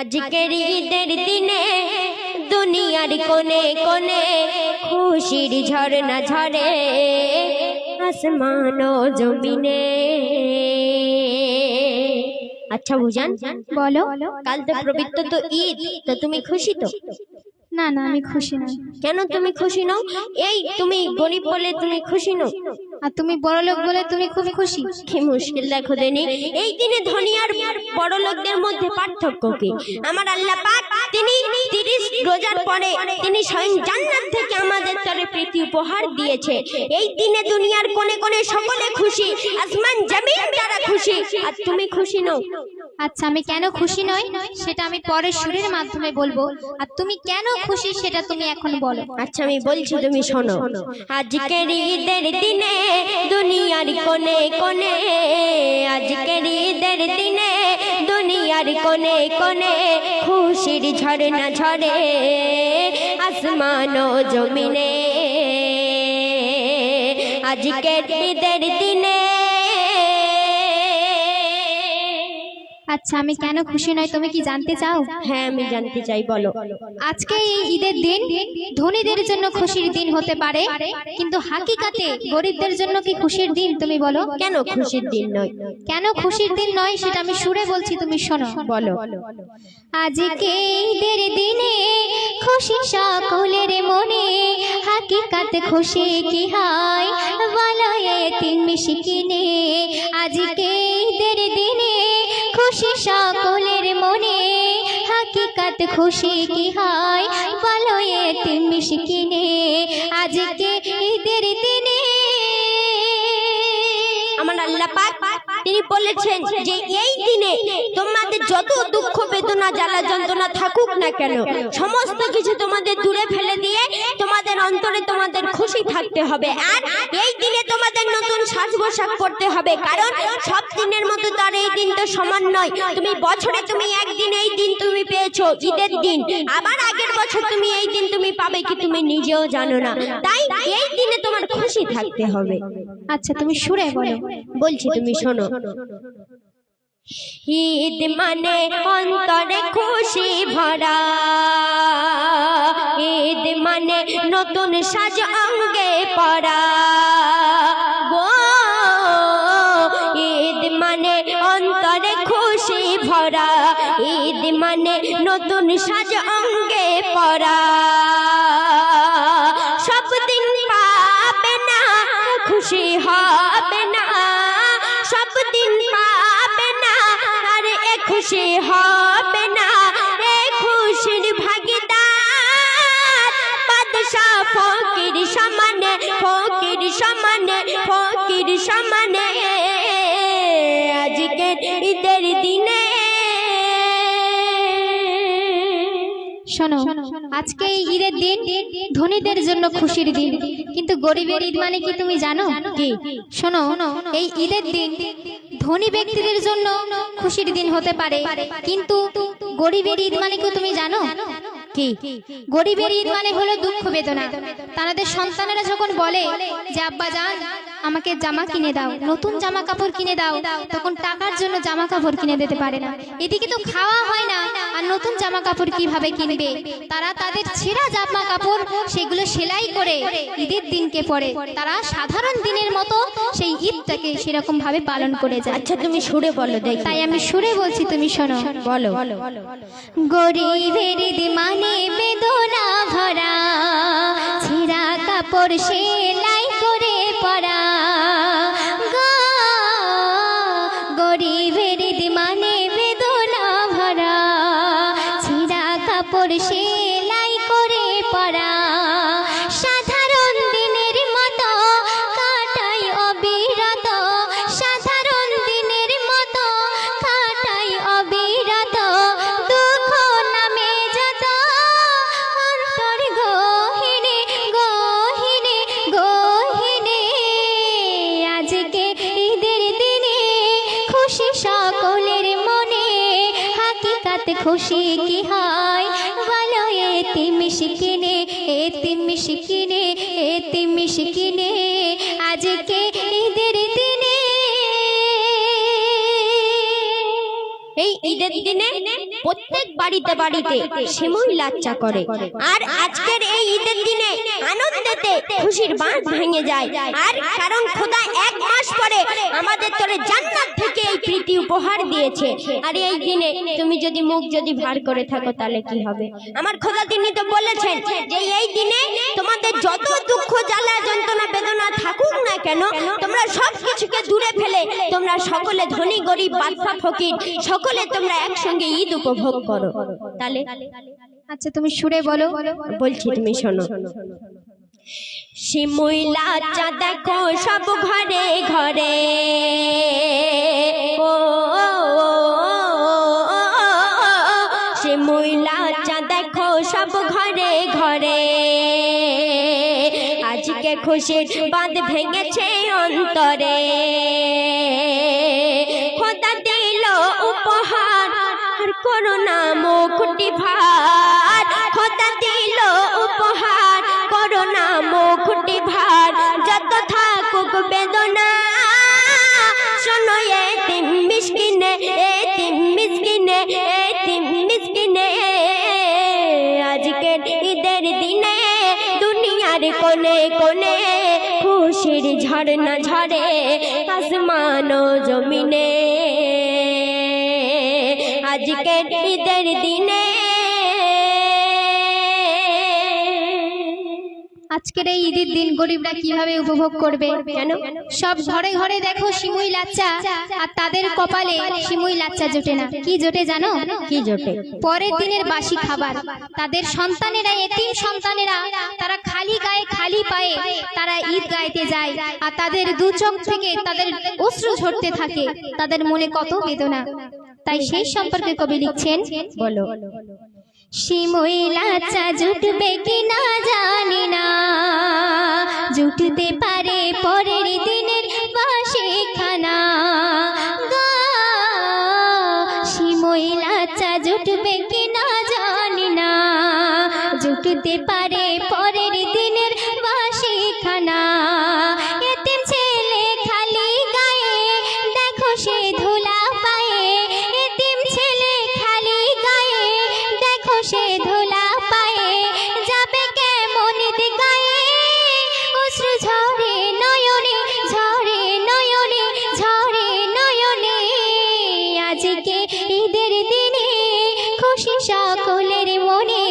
আজকের ঈদের দিনে দুনিয়ার কোণে কোণে খুশির ঝরনা ঝরে আসমান ও জমিনে। আচ্ছা বুঝান, বলো। কাল তো পবিত্র তো ঈদ, তো তুমি খুশি তো? না না, আমি খুশি নই। কেন তুমি খুশি নও? এই তুমি গরিব বলে তুমি খুশি নও, আর তুমি বড়লোক বলে তুমি খুব খুশি। কি মুশকিল দেখো দেনি। এই দিনে ধনী আর বড় লোকদের মধ্যে পার্থক্য কি? আমার আল্লাহ পাক তিনি 30 রোজার পরে তিনি স্বয়ং জান্নাত থেকে আমাদের তরে প্রীতি উপহার দিয়েছে। এই দিনে দুনিয়ার কোণে কোণে সকলে খুশি, আসমান জমিন তারা খুশি, আর তুমি খুশি নও। আচ্ছা, আমি কেন খুশি নই সেটা আমি পরের সুরের মাধ্যমে বলবো, আর তুমি কেন খুশি সেটা তুমি এখন বলো। আচ্ছা আমি বলছি, তুমি শোনো। আজকের ঈদের দিনে দুনিয়ার কোণে কোণে, আজকের ঈদের দিনে দুনিয়ার কোণে কোণে খুশির ঝরনা ঝরে আসমান ও জমিনে। আজকের ঈদের দিনে। আচ্ছা, আমি কেন খুশি নই তুমি কি জানতে চাও? হ্যাঁ আমি জানতে চাই, বলো। আজকে এই ঈদের দিন ধনীদের জন্য খুশির দিন হতে পারে, কিন্তু হাকিকাতে গরিবদের জন্য কি খুশির দিন তুমি বলো? কেন খুশির দিন নয়? কেন খুশির দিন নয় সেটা আমি সুরে বলছি, তুমি শোনো। বলো। আজকে ঈদের দিনে খুশি সকলের মনে, হাকিকাতে খুশি কি হয় বলো এতিম মিসকিনে। আজকে ঈদের দিনে খুশি সকলের মনে, হাকিকাত খুশি কি হয় বলো এতিম মিসকিনে। আজকে ঈদের দিনে আমার আল্লাহ পাক তিনি বলেছেন যে এই দিনে তোমাদের যত দুঃখ বেদনা জ্বালা যন্ত্রণা থাকুক না কেন, সমস্ত কিছু তোমাদের দূরে ফেলে দিয়ে তোমাদের অন্তরে তোমাদের খুশি থাকতে হবে। আর এই দিনে তোমাদের নতুন সাজ পোশাক পরতে হবে, কারণ সব দিনের মতো তার এই দিন তো সমান নয়। তুমি বছরে তুমি একদিন এই দিন তুমি পেয়েছো ঈদের দিন, আবার আগের বছর তুমি এই দিন তুমি পাবে কি তুমি নিজেও জানো না। তাই এই দিনে তোমার খুশি থাকতে হবে। আচ্ছা তুমি সুরে বলো। বলছি তুমি শোনো। ঈদ মানে অন্তরে খুশি ভরা, ঈদ মানে নতুন সাজ অঙ্গে পরা গো, ঈদ মানে অন্তরে খুশি ভরা, ঈদ মানে নতুন সাজ অঙ্গে পরা। সব দিন পাবে না খুশি হবে না, সব দিন পাবে না আর এ খুশি হবে না। এ খুশির ভাগীদার বাদশাহ ফকির সমানে, ফকির সমানে, ফকির সমানে। আজকের ঈদের দিনে শোনো, আজকে এই ঈদের দিন ধনীদের জন্য খুশির দিন, কিন্তু গরিবের ঈদ মানে কি তুমি জানো? কি? শোনো, এই ঈদের দিন ধনী ব্যক্তিদের জন্য খুশির দিন হতে পারে, কিন্তু গরিবের ঈদ মানে কি তুমি জানো? কি? গরিবের ঈদ মানে হলো দুঃখ বেদনা। তাদের সন্তানেরা যখন বলে যে আব্বা জান আমাকে জামা কিনে দাও, নতুন জামা কাপড় কিনে দাও, তখন টাকার জন্য জামা কাপড় কিনে দিতে পারে না। এদিকে তো খাওয়া হয় না, আর নতুন জামা কাপড় কিভাবে কিনবে? তারা তাদের ছেঁড়া জামা কাপড় সেগুলো সেলাই করে ঈদের দিনকে পরে তারা সাধারণ দিনের মতো সেই ঈদটাকে সেরকম ভাবে পালন করে যায়। আচ্ছা তুমি সুরে বলো দেখি। তাই আমি সুরে বলছি, তুমি শোনো। বলো। গরিবের ঈদ মানে বেদনা ভরা, ছেঁড়া কাপড় সেলাই করে পরা গো, গরিবের ঈদ মানে বেদনা ভরা, ছেঁড়া কাপড় সেলাই করে পরা। সাধারণ দিনের মতো কাটাই অবিরত, সাধারণ দিনের মতো কাটাই অবিরত। দুঃখ নামে যত অন্তর গহীনে গহীনে গহীনে। আজকে ঈদের দিনে খুশি সকলের মনে, হাকিকাত খুশি কি হয় বলো এতিম মিসকিনে, এতিম মিসকিনে, এতিম মিসকিনে। আজকে ঈদের দিনে এই ঈদের ঈদের দিনে প্রত্যেক বাড়িতে বাড়িতে সেমই লাচ্চা করে। আর আজকের এই ঈদের দিনে আনন্দেতে খুশির বাঁধ ভেঙে যায়। আর কারণ খোদা 1 মাস পরে আমাদের তোরে জান্নাত থেকে এই প্রীতি উপহার দিয়েছে। আর এই দিনে তুমি যদি মুখ যদি ভার করে থাকো তাহলে কি হবে? আমার খোদা তিনি তো বলেছেন যে এই দিনে তোমাদের যত দুঃখ জ্বালা যন্ত্রণা বেদনা থাকুক না কেন, তোমরা সব কিছুকে দূরে ফেলে তোমরা সকলে ধনী গরিব বাদশা ফকির সকলে তোমরা একসঙ্গে ঈদ উপভোগ করো। তাহলে আচ্ছা তুমি সুরে বলো। বলছি তুমি শোনো। সিমুই লাচ্চা দেখো সব ঘরে ঘরে, ও সিমুই লাচ্চা দেখো সব ঘরে ঘরে, আজকে খুশির বাঁধ ভেঙেছে অন্তরে। খোদা দিল উপহার আর করোনা মুকুটি ভার, খোদা দিল উপহার করোনা মুকুটি ভার, যত থাকুক বেদনা শোনো এতিম মিসকিনে, এতিম মিসকিনে, এতিম মিসকিনে। আজকের ঈদের দিনে দুনিয়ার কোনে কোনে খুশির ঝর্ণা ঝরে আসমান ও জমিনে। আজকের ঈদের দিনে আজকের এই ঈদের দিন গরিবরা কিভাবে উপভোগ করবে? কেন? সব ঘরে ঘরে দেখো সিমুই লাচ্চা, আর তাদের কপালে সিমুই লাচ্চা জোটে না। কি জোটে জানো? কি জোটে? পরের দিনের বাসি খাবার। তাদের সন্তানেরা, এতিম সন্তানেরা, তারা খালি গায়ে খালি পায়ে তারা ঈদ গাইতে যায়, আর তাদের দু চোখ থেকে তাদের অশ্রু ঝরতে থাকে। তাদের মনে কত বেদনা। তাই সেই সম্পর্কে কবি লিখছেন, বলো। সিমুই লাচ্চা জুটবে কি না জানি না, জুটতে পারে পরের দিনের বাসি খানা। সিমুই লাচ্চা জুটবে কি না জানি না, জুটতে পারে পরের দিনের বাসি খানা। এতিম ছেলে খালি গায়ে দেখো সে ধুলা পায়ে, এতিম ছেলে খালি গায়ে দেখো সে ধুলা পায়ে, যাবে কেমন দিগায়ে অশ্রু ঝরে নয়নে, ঝরে নয়নে, ঝরে নয়নে। আজকে ঈদের দিনে খুশি সকলের মনে,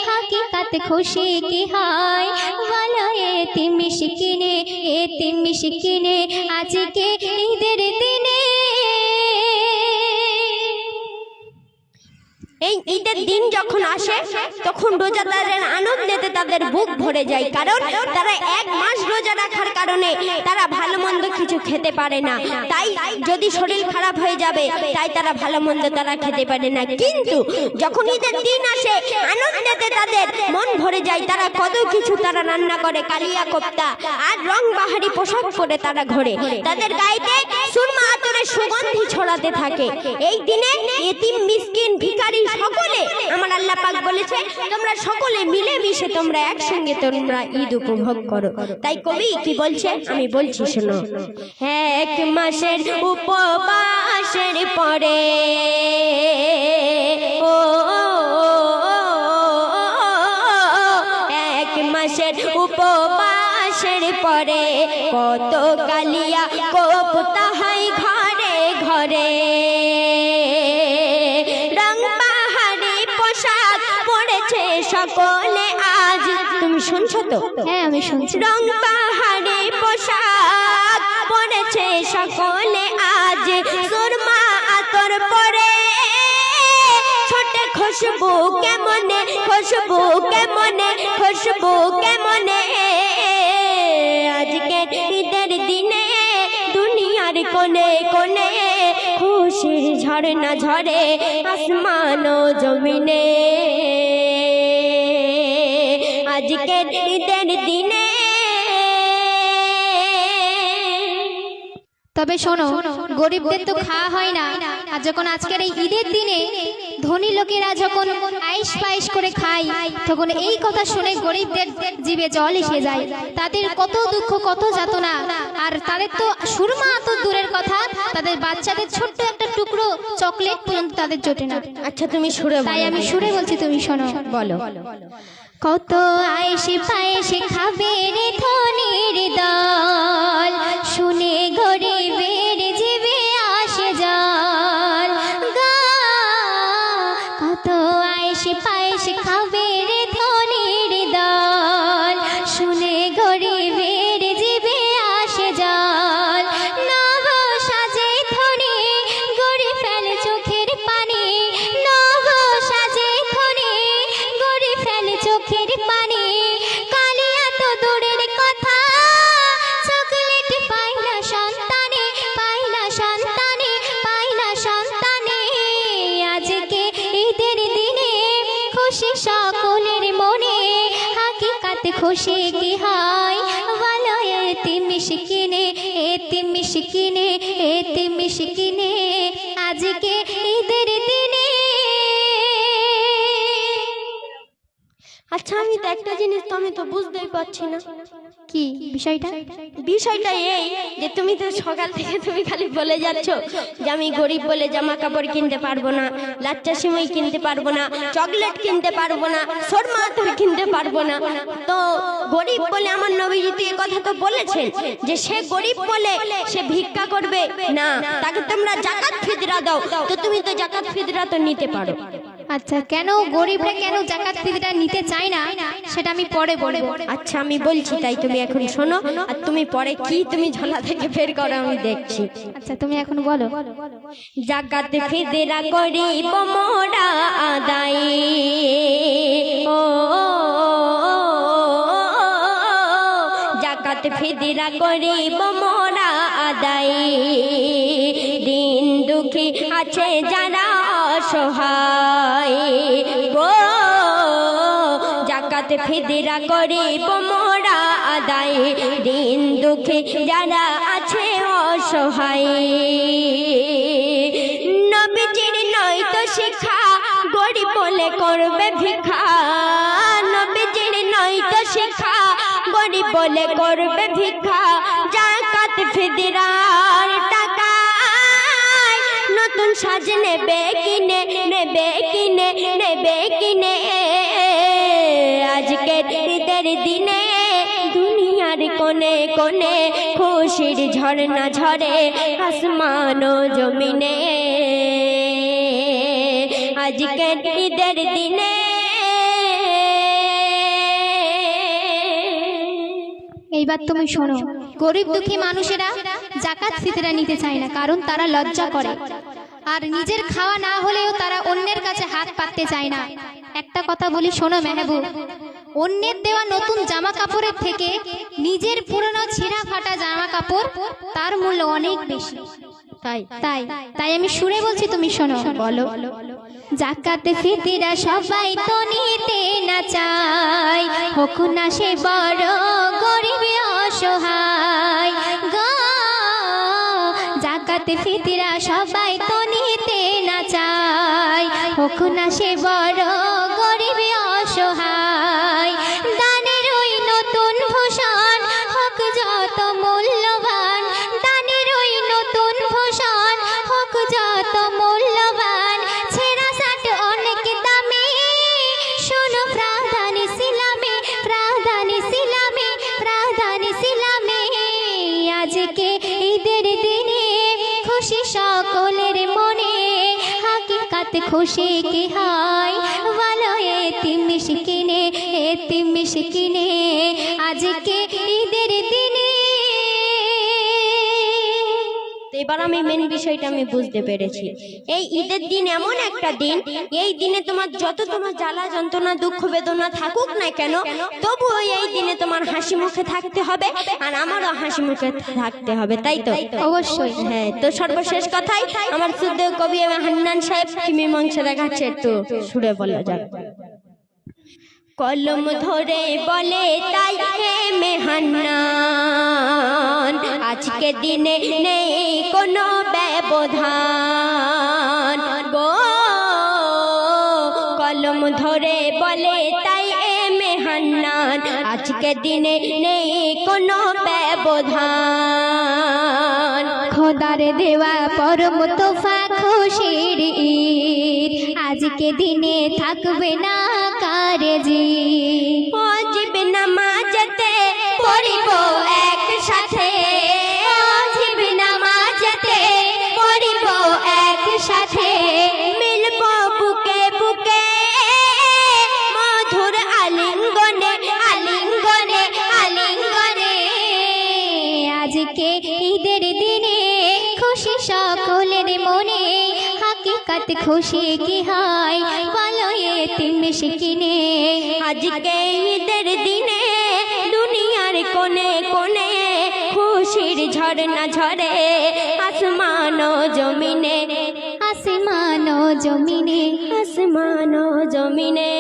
হাকিকাত খুশি কি হয় বলো এতিম মিসকিনে, এতিম মিসকিনে। আজকে ঈদের দিনে এই ঈদের দিন যখন আসে তখন রোজাদারের আনন্দেতে তাদের বুক ভরে যায়। কারণ তারা 1 মাস রোজা রাখার কারণে তারা ভালো মন্দ কিছু খেতে পারে না। তাই যদি শরীর খারাপ হয়ে যাবে তাই তারা ভালো মন্দ তারা খেতে পারে না। কিন্তু যখন ঈদের দিন আসে আনন্দেতে তাদের মন ভরে যায়। তারা কত কিছু তারা রান্না করে, কালিয়া কোপ্তা আর রং বাহারি পোশাক পরে তারা ঘোরে, তাদের গায়েতে সুরমা আতরের সুগন্ধি ছড়াতে থাকে। এই দিনে এতিম মিসকিন ভিখারি সকলে আমার আল্লাহ পাক বলেছে তোমরা সকলে মিলে মিশে তোমরা একসঙ্গে তোমরা ঈদ উপভোগ করো। তাই কবি কি বলছে আমি বলছি শোনো। 1 মাসের উপবাসের পরে, ও 1 মাসের উপবাসের পরে কত কালিয়া কোপ্তা হয় ঘরে ঘরে, সকলে আজ। তুমি শুনছো তো? হ্যাঁ আমি শুনছি। রং পাহাড়ে পোশাক পরেছে সকলে আজ, সুরমা আতর পরে ছোটে খুশবু কেমনে, খুশবু কেমনে, খুশবু কেমনে। আজকে ঈদের দিনে দুনিয়ার কোনে কোনে খুশির ঝর্ণা ঝরে আসমান ও জমিনে। আজকের ঈদের দিনে তবে শোনো, গরিবদের তো খাওয়া হয় না। আর যখন আজকের এই ঈদের দিনে ধনী লোকেরা যখন আইস পায়েস করে খায় তখন এই কথা শুনে গরিবদের জিভে জল এসে যায়। তাদের কত দুঃখ কত যাতনা, আর তাদের তো সুরমা তো দূরের কথা, তাদের বাচ্চাদের ছোট্ট একটা টুকরো চকলেট পর্যন্ত তাদের জোটে না। আচ্ছা তুমি সুরে তাই আমি সুরে বলছি, তুমি শোনো। বলো। কত আয়েসে পায়েসে খাবে রে ধনীর দল, শুনে গরিবের জিভে আসে জল। কত আয়েসে পায়েসে খাবে রে ধনীর দল, শুনে গরিবের জিভে আসে জল। নব সাজে ধনী গরিব ফেলে চোখের পানি, নব সাজে ধনী গরিব ফেলে চোখের পানি। কালিয়া তো দূরের কথা, চকলেট পাই না সন্তানে, পাই না সন্তানে, পাই না সন্তানে। আজকে ঈদের দিনে খুশি সকলের মনে, হাকিকাতে খুশি কি হয় বলো এতিম মিসকিনে, এতিম মিসকিনে, এতিম মিসকিনে। আজকে ঈদের দিনে। আচ্ছা আমি তো একটা জিনিস তো আমি তো বুঝতেই পারছি না। কি বিষয়টা? বিষয়টা এই যে তুমি তো সকাল থেকে তুমি খালি বলে যাচ্ছ যে আমি গরিব বলে জামা কাপড় কিনতে পারবো না, লাচ্চা সিমাই কিনতে পারবো না, চকলেট কিনতে পারবো না, শর্মা আতর কিনতে পারবো না। তো গরিব বলে আমার নবীজি তো এই কথা তো বলেছেন যে সে গরিব বলে সে ভিক্ষা করবে না, তাকে তোমরা জাকাত ফিতরা দাও। তো তুমি তো জাকাত ফিতরা তো নিতে পারো। আচ্ছা, কেন গরিবরা কেন জাকাত ফিতরা নিতে চায় না সেটা আমি পরে বলবো। আচ্ছা আমি বলছি, তাই তুমি এখন শোনো, আর তুমি পরে কি তুমি ঝোলা থেকে বের করো আমি দেখছি। আচ্ছা তুমি এখন বলো। জাকাত ফিতরা করিব মোরা আদায়, ও জাকাত ফিতরা করিব মোরা আদায়। দিন দুঃখী আছে যারা অসহায় গো, জাকাত ফিতরা করিব মোরা আদায়। দিন দুঃখী যারা আছে অসহায়। নবীজির নয় তো শিক্ষা গরিব বলে করবে ভিক্ষা, নবীজির নয় তো শিক্ষা গরিব বলে করবে ভিক্ষা। জাকাত ফিতরার টাকায় নতুন সাজ নেবে কিনে, নেবে কিনে, নেবে কিনে। আজকের ঈদের দিনে দুনিয়ার কোনে কোনে খুশির ঝর্ণা ঝরে আসমান ও জমিনে। আজকের ঈদের দিনে। এইবার তুমি শোনো, গরিব দুঃখী মানুষেরা জাকাত ফিতরা নিতে চায় না, কারণ তারা লজ্জা করে, আর নিজের খাওয়া না হলেও তারা অন্যের কাছে হাত পাততে চায় না। একটা কথা বলি শোনো মেহবুব, অন্যের দেওয়া নতুন জামা কাপড়ের থেকে নিজের পুরনো ছেঁড়া ফাটা জামা কাপড় তার মূল্য অনেক বেশি। তাই তাই তাই আমি সুরে বলছি, তুমি শোনো। বলো। জাকাত ফিতরা সবাই তো নিতে না চায়, হোক না সে বড় গরিব অসহায় গো। জাকাত ফিতরা সবাই তো নিতে না চায়, হোক না সে বড় গরিব অসহায়। দানের ওই নতুন ভূষণ হোক যত মূল্যবান, দানের ওই নতুন ভূষণ হোক যত মূল্যবান। ছেঁড়া শার্ট অনেক দামি, শোনো প্রাধান ইসলামে, প্রাধান ইসলামে, প্রাধান ইসলামে। আজকে ঈদের দিনে খুশি সকলের মনে, হাকিকাত খুশি কি হয় বলো এতিম মিসকিনে, এতিম মিসকিনে। আজকে ঈদের দিনে। এবার আমি মেন বিষয়টা আমি বুঝতে পেরেছি। এই ঈদের দিন এমন একটা দিন, এই দিনে তোমার যত তোমার জ্বালা যন্ত্রণা দুঃখ বেদনা থাকুক না কেন, তবুও এই দিনে তোমার হাসি মুখে থাকতে হবে, আর আমারও হাসি মুখে থাকতে হবে, তাই তো? অবশ্যই। হ্যাঁ, তো সর্বশেষ কথাই আমার শুদ্ধ কবি হান্নান সাহেব কি মীমাংসা দেখাচ্ছে, একটু সুরে বলা যাবে। কলম ধরে বলে তাই হে মেহান্নান, আজকে দিনে নেই কোনো ব্যবধান গো। কলম ধরে বলে তাই এ মেহান্নান আজকে দিনে নেই কোনো ব্যবধান। খোদার দেওয়া পরম তোফা খুশির ঈদ, আজকে দিনে থাকবে না কারজি। ওয়াজিব নামাজতে পড়িব একসাথে, ওয়াজিব নামাজতে পড়িব একসাথে, মিলব বুকে বুকে মধুর আলিঙ্গনে আলিঙ্গনে আলিঙ্গনে। আজকে ঈদের দিনে খুশি সকলের মনে, হাকিকত খুশি কি হয় বলো এতিম মিসকিনে। আজকে ঈদের দিনে দুনিয়ার কোনে কোনে খুশির ঝরনা ঝরে আসমান ও জমিনে, আসমান ও জমিনে, আসমান ও জমিনে।